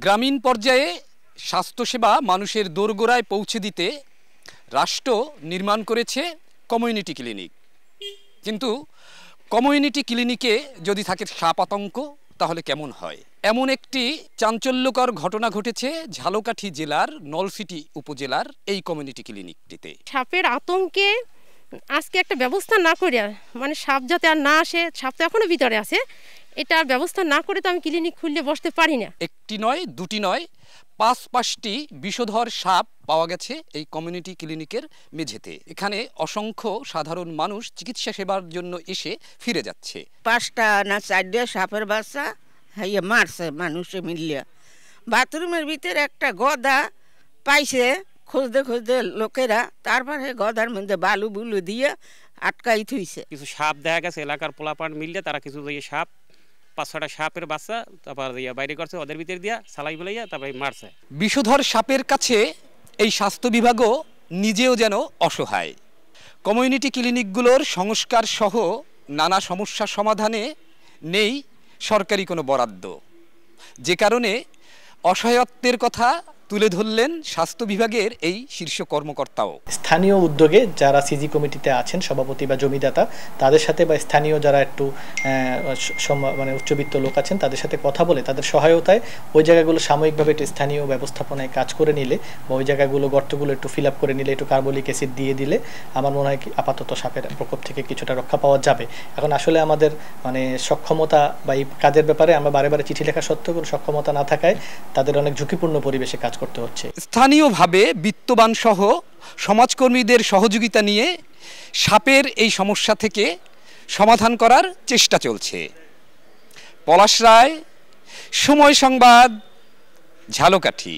গ্রামীণ পর্যায়ে স্বাস্থ্যসেবা মানুষের দোরগোড়ায় পৌঁছে দিতে রাষ্ট্র নির্মাণ করেছে কমিউনিটি ক্লিনিক। কিন্তু কমিউনিটি ক্লিনিকে যদি থাকে সাপ আতঙ্ক তাহলে কেমন হয়? এমন একটি চাঞ্চল্যকর ঘটনা ঘটেছে ঝালকাঠি জেলার নলছিটি উপজেলার এই কমিউনিটি ক্লিনিকটিতে। সাপের আতঙ্কে আজকে একটা ব্যবস্থা না করে, মানে সাপ যাতে আর না আসে, সাপ তো এখনো ভিতরে আছে, এটা ব্যবস্থা না করে তো আমি ক্লিনিক খুললে বসতে পারি না। একটি নয়, দুটি নয়, ৫টি বিষধর সাপ পাওয়া গেছে এই কমিউনিটি ক্লিনিকের মেঝেতে। এখানে অসংখ্য সাধারণ মানুষ চিকিৎসা সেবার জন্য এসে ফিরে যাচ্ছে। 5টা না 4টা সাপের বাচ্চা হাইয়া মারছে মানুষে মিলিয়া। বাথরুমের ভিতরে একটা গদা পাইছে খুঁজতে খুঁজতে লোকেরা, তারপরে গদার মধ্যে বালু বুলু দিয়ে আটকাই থুইছে। কিছু সাপ দেখা গেছে এলাকার পোলাপান মিললে তারা কিছু সাপ 5-6টা সাপের বাচ্চা তারপর বাইরে করছে, ওদের ভিতর দিয়া সালাই বলাইয়া তারপরে মারছে। বিষধর সাপের কাছে এই স্বাস্থ্য বিভাগও নিজেও যেন অসহায়। কমিউনিটি ক্লিনিকগুলোর সংস্কার সহ নানা সমস্যা সমাধানে নেই সরকারি কোনো বরাদ্দ, যে কারণে অসহায়ত্বের কথা তুলে ধরলেন স্বাস্থ্য বিভাগের এই শীর্ষ কর্মকর্তাও। স্থানীয় উদ্যোগে যারা সিজি কমিটিতে আছেন, সভাপতি বা জমিদাতা, তাদের সাথে বা স্থানীয় যারা একটু মানে উচ্চবিত্ত লোক আছেন তাদের সাথে কথা বলে তাদের সহায়তায় ওই জায়গাগুলো সাময়িকভাবে একটু স্থানীয় ব্যবস্থাপনায় কাজ করে নিলে বা ওই জায়গাগুলো গর্তগুলো একটু ফিল আপ করে নিলে, একটু কার্বলিক অ্যাসিড দিয়ে দিলে আমার মনে হয় আপাতত সাপের প্রকোপ থেকে কিছুটা রক্ষা পাওয়া যাবে। এখন আসলে আমাদের মানে সক্ষমতা বা এই কাজের ব্যাপারে আমরা বারে বারে চিঠি লেখা সত্ত্বেও কোনো সক্ষমতা না থাকায় তাদের অনেক ঝুঁকিপূর্ণ পরিবেশে কাজ করতে হচ্ছে। স্থানীয়ভাবে বিত্তবান সহ সমাজকর্মীদের সহযোগিতা নিয়ে সাপের এই সমস্যা থেকে সমাধান করার চেষ্টা চলছে। পলাশ রায়, সময় সংবাদ, ঝালকাঠি।